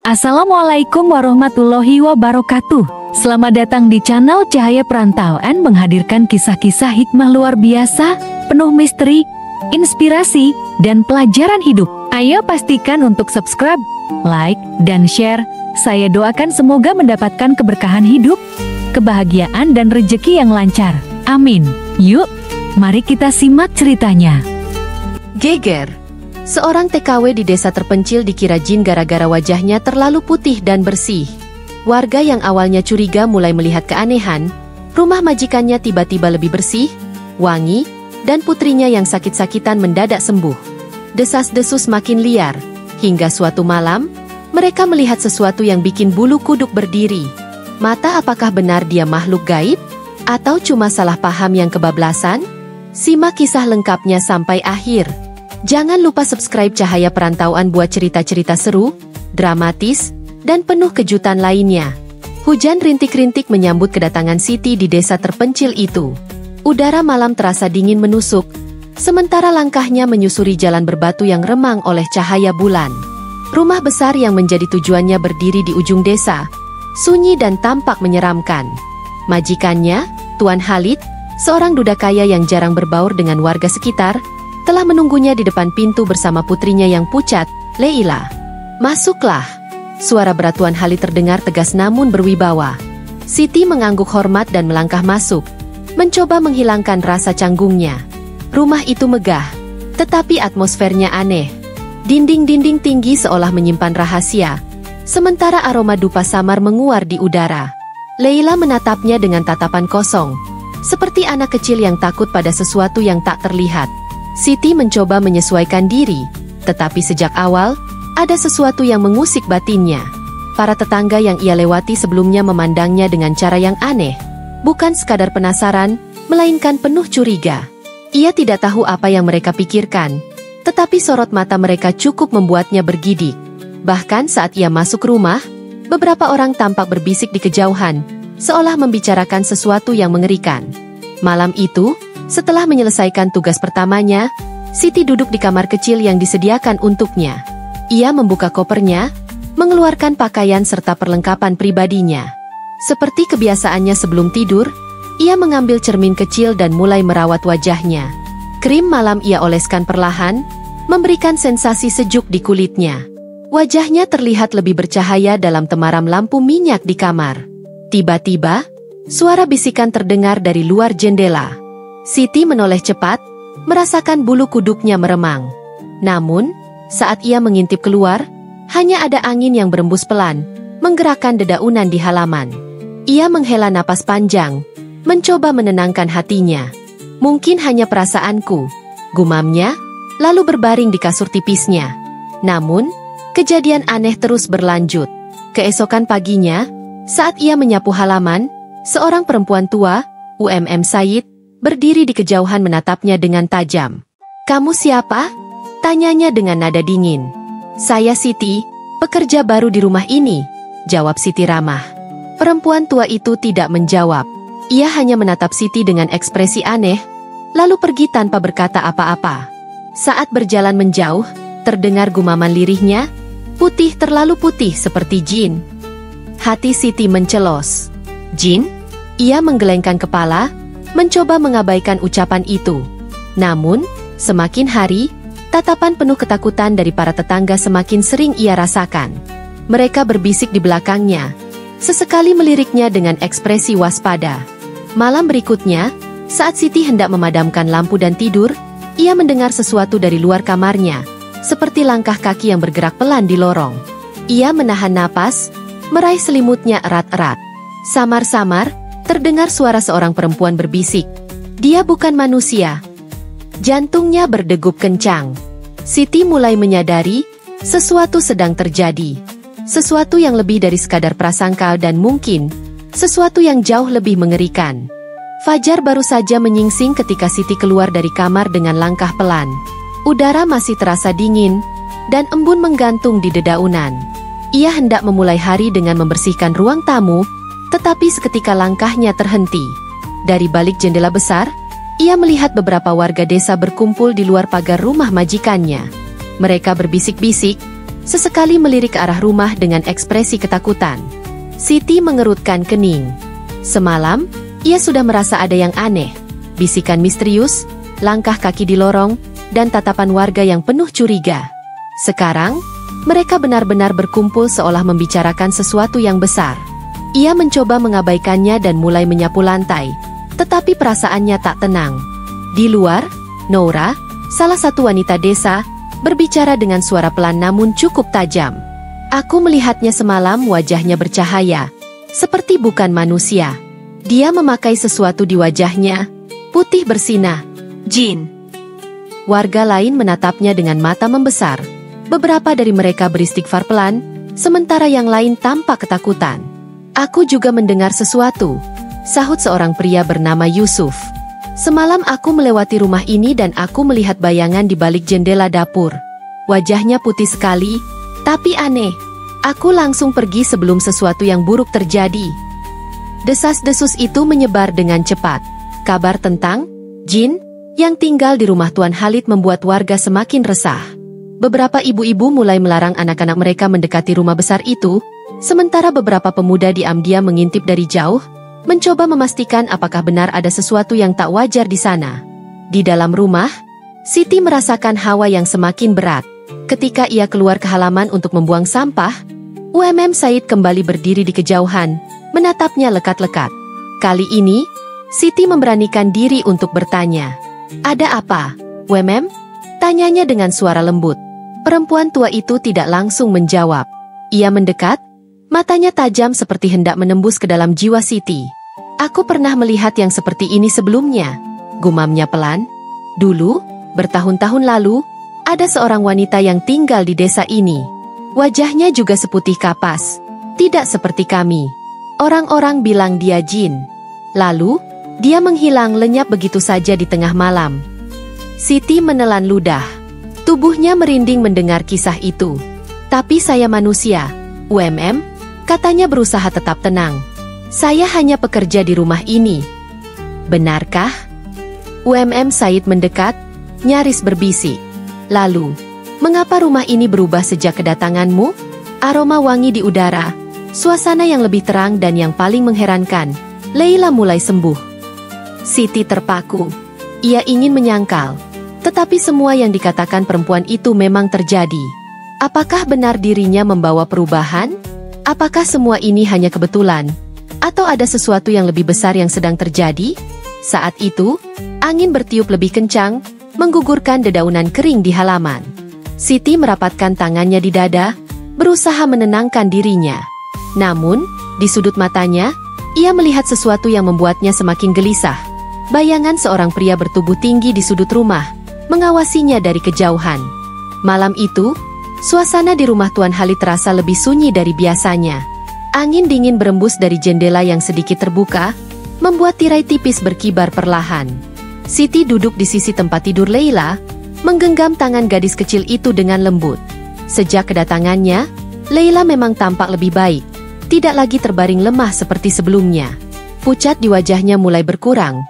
Assalamualaikum warahmatullahi wabarakatuh. Selamat datang di channel Cahaya Perantauan, menghadirkan kisah-kisah hikmah luar biasa, penuh misteri, inspirasi, dan pelajaran hidup. Ayo pastikan untuk subscribe, like, dan share. Saya doakan semoga mendapatkan keberkahan hidup, kebahagiaan, dan rezeki yang lancar. Amin. Yuk, mari kita simak ceritanya. Geger. Seorang TKW di desa terpencil dikira jin gara-gara wajahnya terlalu putih dan bersih. Warga yang awalnya curiga mulai melihat keanehan. Rumah majikannya tiba-tiba lebih bersih, wangi, dan putrinya yang sakit-sakitan mendadak sembuh. Desas-desus makin liar, hingga suatu malam, mereka melihat sesuatu yang bikin bulu kuduk berdiri. Mata, apakah benar dia makhluk gaib? Atau cuma salah paham yang kebablasan? Simak kisah lengkapnya sampai akhir. Jangan lupa subscribe Cahaya Perantauan buat cerita-cerita seru, dramatis, dan penuh kejutan lainnya. Hujan rintik-rintik menyambut kedatangan Siti di desa terpencil itu. Udara malam terasa dingin menusuk, sementara langkahnya menyusuri jalan berbatu yang remang oleh cahaya bulan. Rumah besar yang menjadi tujuannya berdiri di ujung desa, sunyi dan tampak menyeramkan. Majikannya, Tuan Halid, seorang duda kaya yang jarang berbaur dengan warga sekitar, telah menunggunya di depan pintu bersama putrinya yang pucat, Leila. "Masuklah." Suara berat Tuan Halid terdengar tegas namun berwibawa. Siti mengangguk hormat dan melangkah masuk, mencoba menghilangkan rasa canggungnya. Rumah itu megah, tetapi atmosfernya aneh. Dinding-dinding tinggi seolah menyimpan rahasia, sementara aroma dupa samar menguar di udara. Leila menatapnya dengan tatapan kosong, seperti anak kecil yang takut pada sesuatu yang tak terlihat. Siti mencoba menyesuaikan diri, tetapi sejak awal, ada sesuatu yang mengusik batinnya. Para tetangga yang ia lewati sebelumnya memandangnya dengan cara yang aneh. Bukan sekadar penasaran, melainkan penuh curiga. Ia tidak tahu apa yang mereka pikirkan, tetapi sorot mata mereka cukup membuatnya bergidik. Bahkan saat ia masuk rumah, beberapa orang tampak berbisik di kejauhan, seolah membicarakan sesuatu yang mengerikan. Malam itu, setelah menyelesaikan tugas pertamanya, Siti duduk di kamar kecil yang disediakan untuknya. Ia membuka kopernya, mengeluarkan pakaian serta perlengkapan pribadinya. Seperti kebiasaannya sebelum tidur, ia mengambil cermin kecil dan mulai merawat wajahnya. Krim malam ia oleskan perlahan, memberikan sensasi sejuk di kulitnya. Wajahnya terlihat lebih bercahaya dalam temaram lampu minyak di kamar. Tiba-tiba, suara bisikan terdengar dari luar jendela. Siti menoleh cepat, merasakan bulu kuduknya meremang. Namun, saat ia mengintip keluar, hanya ada angin yang berembus pelan, menggerakkan dedaunan di halaman. Ia menghela napas panjang, mencoba menenangkan hatinya. "Mungkin hanya perasaanku," gumamnya, lalu berbaring di kasur tipisnya. Namun, kejadian aneh terus berlanjut. Keesokan paginya, saat ia menyapu halaman, seorang perempuan tua, Said, berdiri di kejauhan menatapnya dengan tajam. "Kamu siapa?" tanyanya dengan nada dingin. "Saya Siti, pekerja baru di rumah ini," jawab Siti ramah. Perempuan tua itu tidak menjawab. Ia hanya menatap Siti dengan ekspresi aneh, lalu pergi tanpa berkata apa-apa. Saat berjalan menjauh, terdengar gumaman lirihnya, "Putih, terlalu putih seperti jin." Hati Siti mencelos. "Jin?" Ia menggelengkan kepala, mencoba mengabaikan ucapan itu. Namun, semakin hari, tatapan penuh ketakutan dari para tetangga semakin sering ia rasakan. Mereka berbisik di belakangnya, sesekali meliriknya dengan ekspresi waspada. Malam berikutnya, saat Siti hendak memadamkan lampu dan tidur, ia mendengar sesuatu dari luar kamarnya, seperti langkah kaki yang bergerak pelan di lorong. Ia menahan napas, meraih selimutnya erat-erat. Samar-samar, terdengar suara seorang perempuan berbisik. "Dia bukan manusia." Jantungnya berdegup kencang. Siti mulai menyadari, sesuatu sedang terjadi. Sesuatu yang lebih dari sekadar prasangka dan mungkin, sesuatu yang jauh lebih mengerikan. Fajar baru saja menyingsing ketika Siti keluar dari kamar dengan langkah pelan. Udara masih terasa dingin, dan embun menggantung di dedaunan. Ia hendak memulai hari dengan membersihkan ruang tamu, tetapi seketika langkahnya terhenti. Dari balik jendela besar, ia melihat beberapa warga desa berkumpul di luar pagar rumah majikannya. Mereka berbisik-bisik, sesekali melirik ke arah rumah dengan ekspresi ketakutan. Siti mengerutkan kening. Semalam, ia sudah merasa ada yang aneh. Bisikan misterius, langkah kaki di lorong, dan tatapan warga yang penuh curiga. Sekarang, mereka benar-benar berkumpul seolah membicarakan sesuatu yang besar. Ia mencoba mengabaikannya dan mulai menyapu lantai, tetapi perasaannya tak tenang. Di luar, Noura, salah satu wanita desa, berbicara dengan suara pelan namun cukup tajam. Aku melihatnya semalam, wajahnya bercahaya, seperti bukan manusia. Dia memakai sesuatu di wajahnya, putih bersinar. Jin. Warga lain menatapnya dengan mata membesar. Beberapa dari mereka beristighfar pelan, sementara yang lain tampak ketakutan. Aku juga mendengar sesuatu, sahut seorang pria bernama Yusuf. Semalam aku melewati rumah ini dan aku melihat bayangan di balik jendela dapur. Wajahnya putih sekali, tapi aneh. Aku langsung pergi sebelum sesuatu yang buruk terjadi. Desas-desus itu menyebar dengan cepat. Kabar tentang jin yang tinggal di rumah Tuan Khalid membuat warga semakin resah. Beberapa ibu-ibu mulai melarang anak-anak mereka mendekati rumah besar itu, sementara beberapa pemuda diam-diam mengintip dari jauh, mencoba memastikan apakah benar ada sesuatu yang tak wajar di sana. Di dalam rumah, Siti merasakan hawa yang semakin berat. Ketika ia keluar ke halaman untuk membuang sampah, Said kembali berdiri di kejauhan, menatapnya lekat-lekat. Kali ini, Siti memberanikan diri untuk bertanya. "Ada apa, Tanyanya dengan suara lembut. Perempuan tua itu tidak langsung menjawab. Ia mendekat, matanya tajam seperti hendak menembus ke dalam jiwa Siti. "Aku pernah melihat yang seperti ini sebelumnya," gumamnya pelan. "Dulu, bertahun-tahun lalu, ada seorang wanita yang tinggal di desa ini. Wajahnya juga seputih kapas, tidak seperti kami. Orang-orang bilang dia jin. Lalu, dia menghilang lenyap begitu saja di tengah malam." Siti menelan ludah. Tubuhnya merinding mendengar kisah itu. "Tapi saya manusia, katanya berusaha tetap tenang. "Saya hanya pekerja di rumah ini." "Benarkah?" Said mendekat, nyaris berbisik. "Lalu, mengapa rumah ini berubah sejak kedatanganmu?" Aroma wangi di udara, suasana yang lebih terang dan yang paling mengherankan, Leila mulai sembuh. Siti terpaku. Ia ingin menyangkal, tetapi semua yang dikatakan perempuan itu memang terjadi. Apakah benar dirinya membawa perubahan? Apakah semua ini hanya kebetulan? Atau ada sesuatu yang lebih besar yang sedang terjadi? Saat itu, angin bertiup lebih kencang, menggugurkan dedaunan kering di halaman. Siti merapatkan tangannya di dada, berusaha menenangkan dirinya. Namun, di sudut matanya, ia melihat sesuatu yang membuatnya semakin gelisah. Bayangan seorang pria bertubuh tinggi di sudut rumah, mengawasinya dari kejauhan. Malam itu, suasana di rumah Tuan Khalid terasa lebih sunyi dari biasanya. Angin dingin berembus dari jendela yang sedikit terbuka, membuat tirai tipis berkibar perlahan. Siti duduk di sisi tempat tidur Leila, menggenggam tangan gadis kecil itu dengan lembut. Sejak kedatangannya, Leila memang tampak lebih baik, tidak lagi terbaring lemah seperti sebelumnya. Pucat di wajahnya mulai berkurang,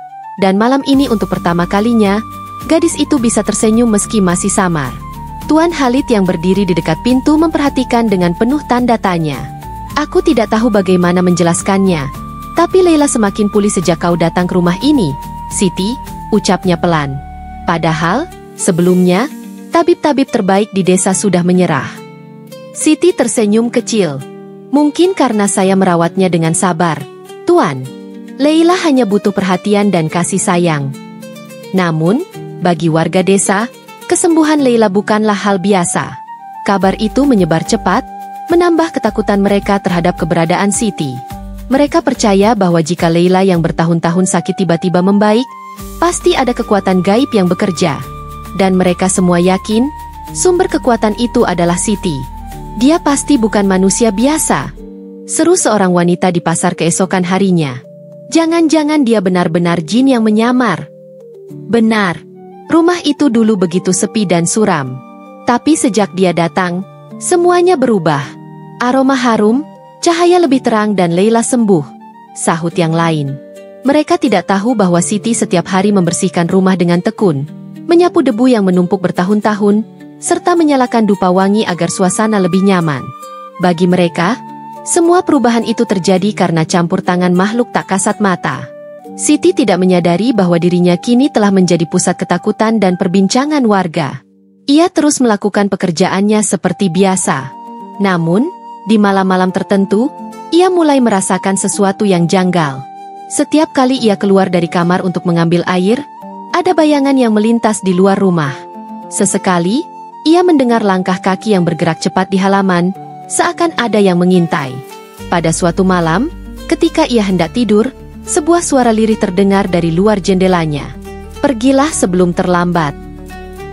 dan malam ini untuk pertama kalinya, gadis itu bisa tersenyum meski masih samar. Tuan Khalid yang berdiri di dekat pintu memperhatikan dengan penuh tanda tanya. "Aku tidak tahu bagaimana menjelaskannya, tapi Leila semakin pulih sejak kau datang ke rumah ini, Siti," ucapnya pelan. Padahal, sebelumnya, tabib-tabib terbaik di desa sudah menyerah. Siti tersenyum kecil. "Mungkin karena saya merawatnya dengan sabar, Tuan. Leila hanya butuh perhatian dan kasih sayang." Namun, bagi warga desa, kesembuhan Leila bukanlah hal biasa. Kabar itu menyebar cepat, menambah ketakutan mereka terhadap keberadaan Siti. Mereka percaya bahwa jika Leila yang bertahun-tahun sakit tiba-tiba membaik, pasti ada kekuatan gaib yang bekerja. Dan mereka semua yakin, sumber kekuatan itu adalah Siti. "Dia pasti bukan manusia biasa," seru seorang wanita di pasar keesokan harinya. "Jangan-jangan dia benar-benar jin yang menyamar." Benar, rumah itu dulu begitu sepi dan suram. Tapi sejak dia datang, semuanya berubah. Aroma harum, cahaya lebih terang dan Leila sembuh, sahut yang lain. Mereka tidak tahu bahwa Siti setiap hari membersihkan rumah dengan tekun, menyapu debu yang menumpuk bertahun-tahun, serta menyalakan dupa wangi agar suasana lebih nyaman. Bagi mereka, semua perubahan itu terjadi karena campur tangan makhluk tak kasat mata. Siti tidak menyadari bahwa dirinya kini telah menjadi pusat ketakutan dan perbincangan warga. Ia terus melakukan pekerjaannya seperti biasa. Namun, di malam-malam tertentu, ia mulai merasakan sesuatu yang janggal. Setiap kali ia keluar dari kamar untuk mengambil air, ada bayangan yang melintas di luar rumah. Sesekali, ia mendengar langkah kaki yang bergerak cepat di halaman, seakan ada yang mengintai. Pada suatu malam, ketika ia hendak tidur, sebuah suara lirih terdengar dari luar jendelanya. "Pergilah sebelum terlambat."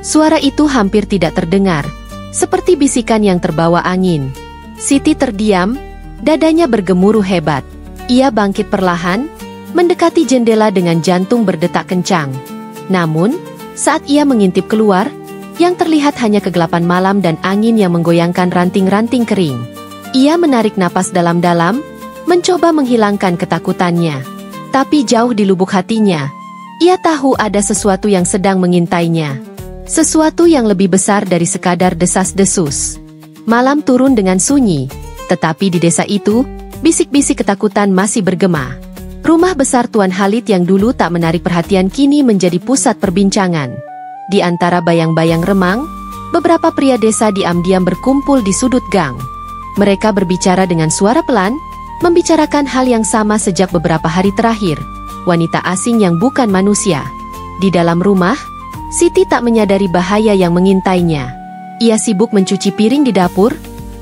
Suara itu hampir tidak terdengar, seperti bisikan yang terbawa angin. Siti terdiam, dadanya bergemuruh hebat. Ia bangkit perlahan, mendekati jendela dengan jantung berdetak kencang. Namun, saat ia mengintip keluar, yang terlihat hanya kegelapan malam dan angin yang menggoyangkan ranting-ranting kering. Ia menarik napas dalam-dalam, mencoba menghilangkan ketakutannya. Tapi jauh di lubuk hatinya, ia tahu ada sesuatu yang sedang mengintainya. Sesuatu yang lebih besar dari sekadar desas-desus. Malam turun dengan sunyi, tetapi di desa itu, bisik-bisik ketakutan masih bergema. Rumah besar Tuan Khalid yang dulu tak menarik perhatian kini menjadi pusat perbincangan. Di antara bayang-bayang remang, beberapa pria desa diam-diam berkumpul di sudut gang. Mereka berbicara dengan suara pelan, membicarakan hal yang sama sejak beberapa hari terakhir, wanita asing yang bukan manusia. Di dalam rumah, Siti tak menyadari bahaya yang mengintainya. Ia sibuk mencuci piring di dapur,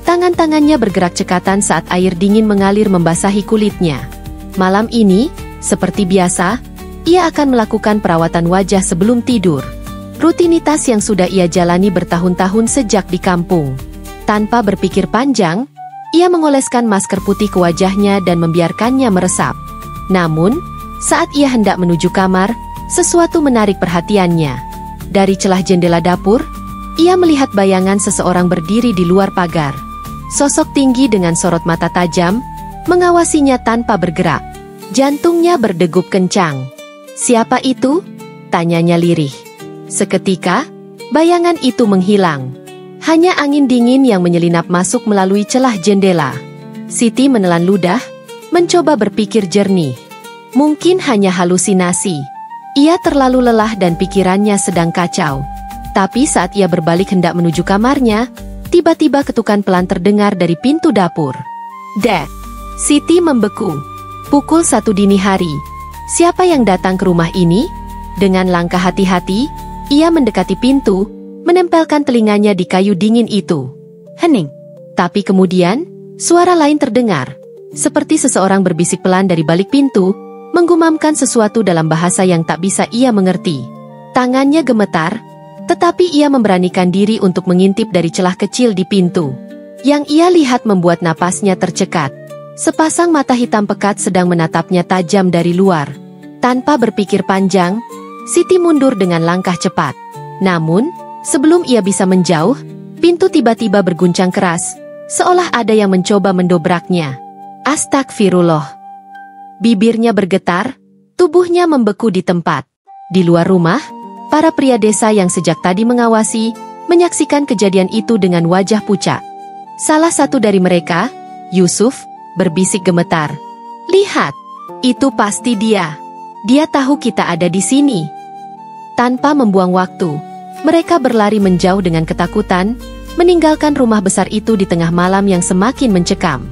tangan-tangannya bergerak cekatan saat air dingin mengalir membasahi kulitnya. Malam ini, seperti biasa, ia akan melakukan perawatan wajah sebelum tidur. Rutinitas yang sudah ia jalani bertahun-tahun sejak di kampung. Tanpa berpikir panjang, ia mengoleskan masker putih ke wajahnya dan membiarkannya meresap. Namun, saat ia hendak menuju kamar, sesuatu menarik perhatiannya. Dari celah jendela dapur, ia melihat bayangan seseorang berdiri di luar pagar. Sosok tinggi dengan sorot mata tajam, mengawasinya tanpa bergerak. Jantungnya berdegup kencang. "Siapa itu?" tanyanya lirih. Seketika, bayangan itu menghilang. Hanya angin dingin yang menyelinap masuk melalui celah jendela. Siti menelan ludah, mencoba berpikir jernih. Mungkin hanya halusinasi. Ia terlalu lelah dan pikirannya sedang kacau. Tapi saat ia berbalik hendak menuju kamarnya, tiba-tiba ketukan pelan terdengar dari pintu dapur. "Dek!" Siti membeku. Pukul 1 dini hari. Siapa yang datang ke rumah ini? Dengan langkah hati-hati, ia mendekati pintu, menempelkan telinganya di kayu dingin itu. Hening. Tapi kemudian, suara lain terdengar. Seperti seseorang berbisik pelan dari balik pintu, menggumamkan sesuatu dalam bahasa yang tak bisa ia mengerti. Tangannya gemetar, tetapi ia memberanikan diri untuk mengintip dari celah kecil di pintu. Yang ia lihat membuat napasnya tercekat. Sepasang mata hitam pekat sedang menatapnya tajam dari luar. Tanpa berpikir panjang, Siti mundur dengan langkah cepat. Namun, sebelum ia bisa menjauh, pintu tiba-tiba berguncang keras, seolah ada yang mencoba mendobraknya. Astagfirullah. Bibirnya bergetar, tubuhnya membeku di tempat. Di luar rumah, para pria desa yang sejak tadi mengawasi, menyaksikan kejadian itu dengan wajah pucat. Salah satu dari mereka, Yusuf, berbisik gemetar. "Lihat, itu pasti dia. Dia tahu kita ada di sini." Tanpa membuang waktu, mereka berlari menjauh dengan ketakutan, meninggalkan rumah besar itu di tengah malam yang semakin mencekam.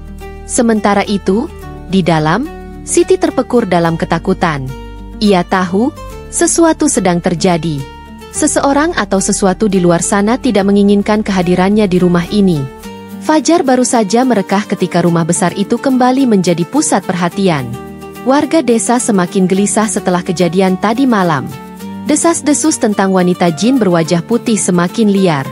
Sementara itu, di dalam, Siti terpekur dalam ketakutan. Ia tahu, sesuatu sedang terjadi. Seseorang atau sesuatu di luar sana tidak menginginkan kehadirannya di rumah ini. Fajar baru saja merekah ketika rumah besar itu kembali menjadi pusat perhatian. Warga desa semakin gelisah setelah kejadian tadi malam. Desas-desus tentang wanita jin berwajah putih semakin liar.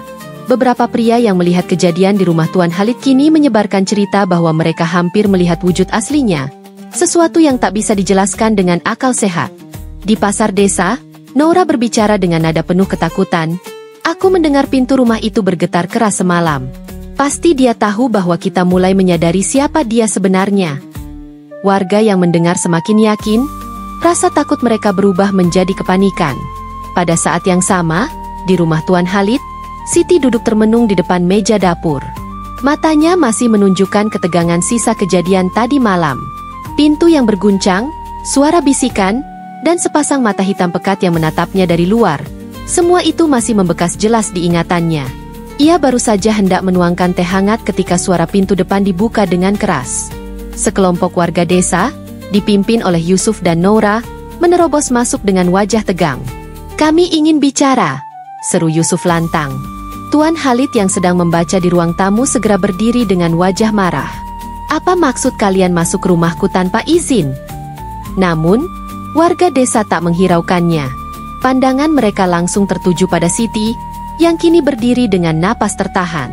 Beberapa pria yang melihat kejadian di rumah Tuan Khalid kini menyebarkan cerita bahwa mereka hampir melihat wujud aslinya. Sesuatu yang tak bisa dijelaskan dengan akal sehat. Di pasar desa, Nora berbicara dengan nada penuh ketakutan. "Aku mendengar pintu rumah itu bergetar keras semalam. Pasti dia tahu bahwa kita mulai menyadari siapa dia sebenarnya." Warga yang mendengar semakin yakin, rasa takut mereka berubah menjadi kepanikan. Pada saat yang sama, di rumah Tuan Khalid, Siti duduk termenung di depan meja dapur. Matanya masih menunjukkan ketegangan sisa kejadian tadi malam. Pintu yang berguncang, suara bisikan, dan sepasang mata hitam pekat yang menatapnya dari luar. Semua itu masih membekas jelas di ingatannya. Ia baru saja hendak menuangkan teh hangat ketika suara pintu depan dibuka dengan keras. Sekelompok warga desa, dipimpin oleh Yusuf dan Noura, menerobos masuk dengan wajah tegang. "Kami ingin bicara," seru Yusuf lantang. Tuan Khalid yang sedang membaca di ruang tamu segera berdiri dengan wajah marah. "Apa maksud kalian masuk rumahku tanpa izin?" Namun, warga desa tak menghiraukannya. Pandangan mereka langsung tertuju pada Siti, yang kini berdiri dengan napas tertahan.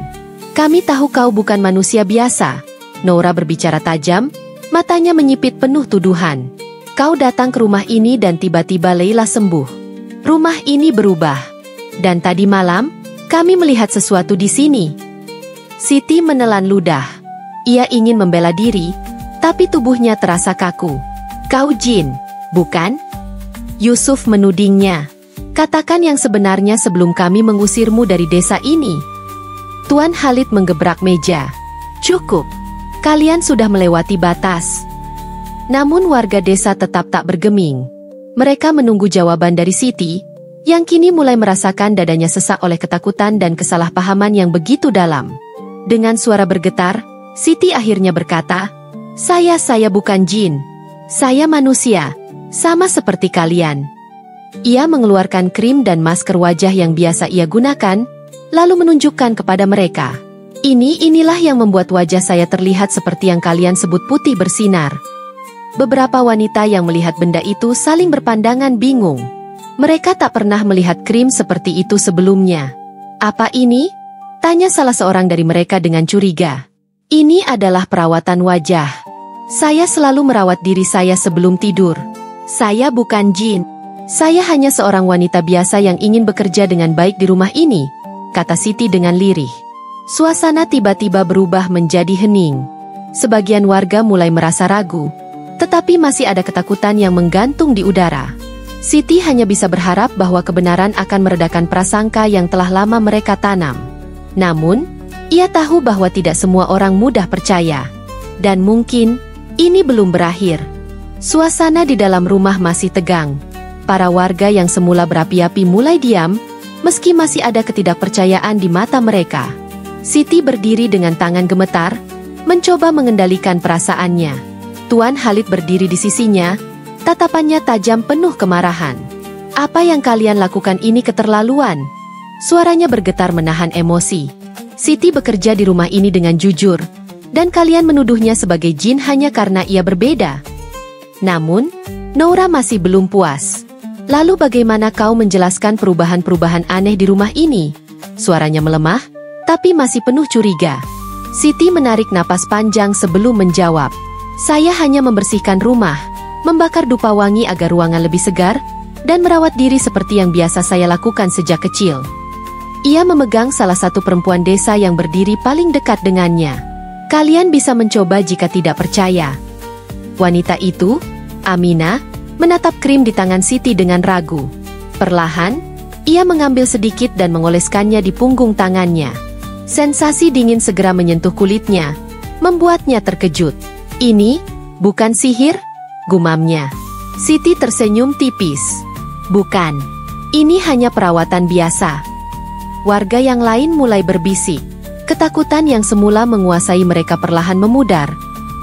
"Kami tahu kau bukan manusia biasa," Noura berbicara tajam, matanya menyipit penuh tuduhan. "Kau datang ke rumah ini dan tiba-tiba Leila sembuh. Rumah ini berubah. Dan tadi malam, kami melihat sesuatu di sini." Siti menelan ludah. Ia ingin membela diri, tapi tubuhnya terasa kaku. "Kau jin, bukan?" Yusuf menudingnya. "Katakan yang sebenarnya sebelum kami mengusirmu dari desa ini." Tuan Khalid menggebrak meja. "Cukup. Kalian sudah melewati batas." Namun warga desa tetap tak bergeming. Mereka menunggu jawaban dari Siti, yang kini mulai merasakan dadanya sesak oleh ketakutan dan kesalahpahaman yang begitu dalam. Dengan suara bergetar, Siti akhirnya berkata, Saya bukan jin. Saya manusia, sama seperti kalian." Ia mengeluarkan krim dan masker wajah yang biasa ia gunakan, lalu menunjukkan kepada mereka. Inilah yang membuat wajah saya terlihat seperti yang kalian sebut putih bersinar." Beberapa wanita yang melihat benda itu saling berpandangan bingung. Mereka tak pernah melihat krim seperti itu sebelumnya. "Apa ini?" tanya salah seorang dari mereka dengan curiga. "Ini adalah perawatan wajah. Saya selalu merawat diri saya sebelum tidur. Saya bukan jin. Saya hanya seorang wanita biasa yang ingin bekerja dengan baik di rumah ini," kata Siti dengan lirih. Suasana tiba-tiba berubah menjadi hening. Sebagian warga mulai merasa ragu, tetapi masih ada ketakutan yang menggantung di udara. Siti hanya bisa berharap bahwa kebenaran akan meredakan prasangka yang telah lama mereka tanam. Namun, ia tahu bahwa tidak semua orang mudah percaya. Dan mungkin, ini belum berakhir. Suasana di dalam rumah masih tegang. Para warga yang semula berapi-api mulai diam, meski masih ada ketidakpercayaan di mata mereka. Siti berdiri dengan tangan gemetar, mencoba mengendalikan perasaannya. Tuan Khalid berdiri di sisinya, tatapannya tajam penuh kemarahan. "Apa yang kalian lakukan ini keterlaluan." Suaranya bergetar menahan emosi. "Siti bekerja di rumah ini dengan jujur, dan kalian menuduhnya sebagai jin hanya karena ia berbeda." Namun, Noura masih belum puas. "Lalu bagaimana kau menjelaskan perubahan-perubahan aneh di rumah ini?" Suaranya melemah, tapi masih penuh curiga. Siti menarik napas panjang sebelum menjawab. "Saya hanya membersihkan rumah, membakar dupa wangi agar ruangan lebih segar, dan merawat diri seperti yang biasa saya lakukan sejak kecil." Ia memegang salah satu perempuan desa yang berdiri paling dekat dengannya. "Kalian bisa mencoba jika tidak percaya." Wanita itu, Amina, menatap krim di tangan Siti dengan ragu. Perlahan, ia mengambil sedikit dan mengoleskannya di punggung tangannya. Sensasi dingin segera menyentuh kulitnya, membuatnya terkejut. "Ini bukan sihir?" gumamnya. Siti tersenyum tipis. "Bukan. Ini hanya perawatan biasa." Warga yang lain mulai berbisik. Ketakutan yang semula menguasai mereka perlahan memudar,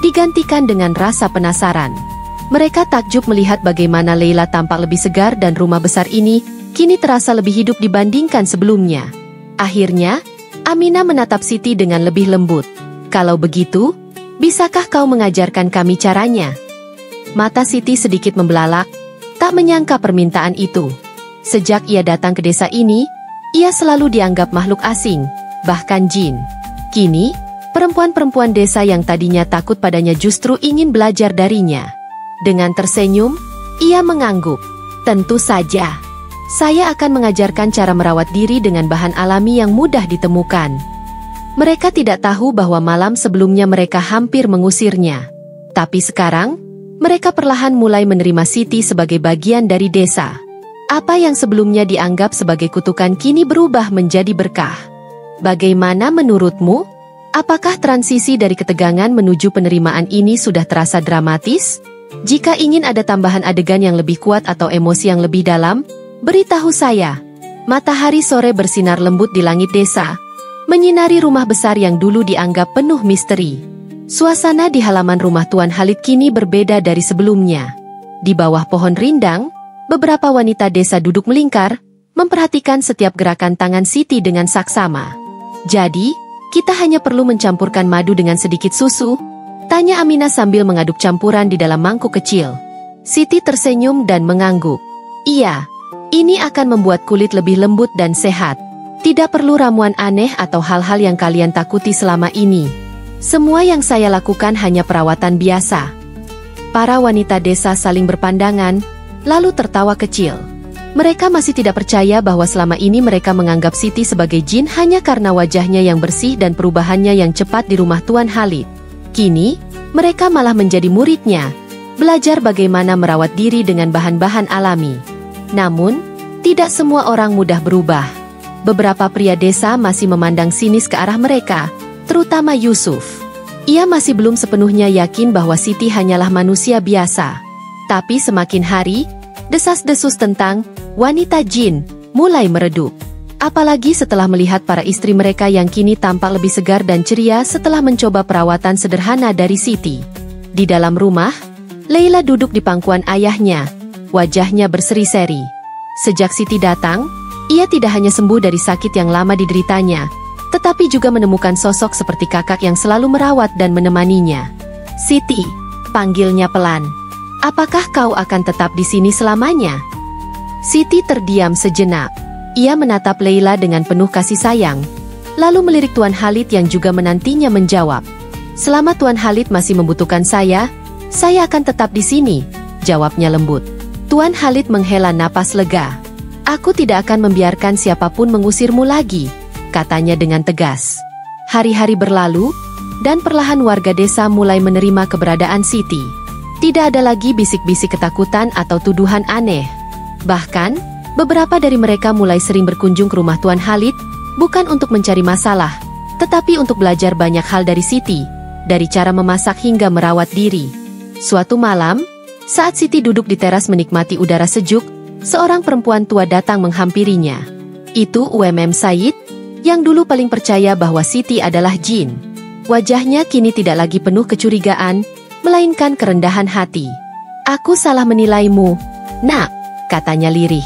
digantikan dengan rasa penasaran. Mereka takjub melihat bagaimana Leila tampak lebih segar dan rumah besar ini kini terasa lebih hidup dibandingkan sebelumnya. Akhirnya, Amina menatap Siti dengan lebih lembut. "Kalau begitu, bisakah kau mengajarkan kami caranya?" Mata Siti sedikit membelalak, tak menyangka permintaan itu. Sejak ia datang ke desa ini, ia selalu dianggap makhluk asing, bahkan jin. Kini, perempuan-perempuan desa yang tadinya takut padanya justru ingin belajar darinya. Dengan tersenyum, ia mengangguk. "Tentu saja. Saya akan mengajarkan cara merawat diri dengan bahan alami yang mudah ditemukan." Mereka tidak tahu bahwa malam sebelumnya mereka hampir mengusirnya. Tapi sekarang, mereka perlahan mulai menerima Siti sebagai bagian dari desa. Apa yang sebelumnya dianggap sebagai kutukan kini berubah menjadi berkah. Bagaimana menurutmu? Apakah transisi dari ketegangan menuju penerimaan ini sudah terasa dramatis? Jika ingin ada tambahan adegan yang lebih kuat atau emosi yang lebih dalam, beritahu saya. Matahari sore bersinar lembut di langit desa, menyinari rumah besar yang dulu dianggap penuh misteri. Suasana di halaman rumah Tuan Khalid kini berbeda dari sebelumnya. Di bawah pohon rindang, beberapa wanita desa duduk melingkar, memperhatikan setiap gerakan tangan Siti dengan saksama. Jadi, kita hanya perlu mencampurkan madu dengan sedikit susu? Tanya Aminah sambil mengaduk campuran di dalam mangkuk kecil. Siti tersenyum dan mengangguk. Iya, ini akan membuat kulit lebih lembut dan sehat. Tidak perlu ramuan aneh atau hal-hal yang kalian takuti selama ini. Semua yang saya lakukan hanya perawatan biasa. Para wanita desa saling berpandangan, lalu tertawa kecil. Mereka masih tidak percaya bahwa selama ini mereka menganggap Siti sebagai jin hanya karena wajahnya yang bersih dan perubahannya yang cepat di rumah Tuan Khalid. Kini, mereka malah menjadi muridnya, belajar bagaimana merawat diri dengan bahan-bahan alami. Namun, tidak semua orang mudah berubah. Beberapa pria desa masih memandang sinis ke arah mereka, terutama Yusuf. Ia masih belum sepenuhnya yakin bahwa Siti hanyalah manusia biasa. Tapi semakin hari, desas-desus tentang wanita jin mulai meredup. Apalagi setelah melihat para istri mereka yang kini tampak lebih segar dan ceria setelah mencoba perawatan sederhana dari Siti. Di dalam rumah, Leila duduk di pangkuan ayahnya, wajahnya berseri-seri. Sejak Siti datang, ia tidak hanya sembuh dari sakit yang lama dideritanya, tetapi juga menemukan sosok seperti kakak yang selalu merawat dan menemaninya. Siti, panggilnya pelan. Apakah kau akan tetap di sini selamanya? Siti terdiam sejenak. Ia menatap Leila dengan penuh kasih sayang, lalu melirik Tuan Khalid yang juga menantinya menjawab. Selama Tuan Khalid masih membutuhkan saya akan tetap di sini, jawabnya lembut. Tuan Khalid menghela napas lega. Aku tidak akan membiarkan siapapun mengusirmu lagi, katanya dengan tegas. Hari-hari berlalu, dan perlahan warga desa mulai menerima keberadaan Siti. Tidak ada lagi bisik-bisik ketakutan atau tuduhan aneh. Bahkan, beberapa dari mereka mulai sering berkunjung ke rumah Tuan Khalid, bukan untuk mencari masalah, tetapi untuk belajar banyak hal dari Siti, dari cara memasak hingga merawat diri. Suatu malam, saat Siti duduk di teras menikmati udara sejuk, seorang perempuan tua datang menghampirinya. Itu Said, yang dulu paling percaya bahwa Siti adalah jin. Wajahnya kini tidak lagi penuh kecurigaan, melainkan kerendahan hati. Aku salah menilaimu, nak, katanya lirih.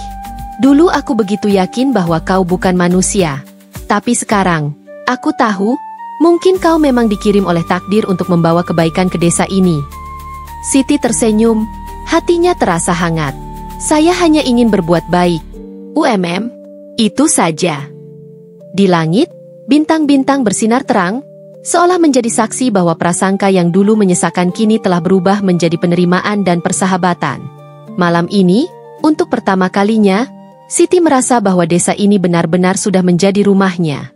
Dulu aku begitu yakin bahwa kau bukan manusia. Tapi sekarang, aku tahu, mungkin kau memang dikirim oleh takdir untuk membawa kebaikan ke desa ini. Siti tersenyum, hatinya terasa hangat. Saya hanya ingin berbuat baik. Itu saja. Di langit, bintang-bintang bersinar terang, seolah menjadi saksi bahwa prasangka yang dulu menyesakan kini telah berubah menjadi penerimaan dan persahabatan. Malam ini, untuk pertama kalinya, Siti merasa bahwa desa ini benar-benar sudah menjadi rumahnya.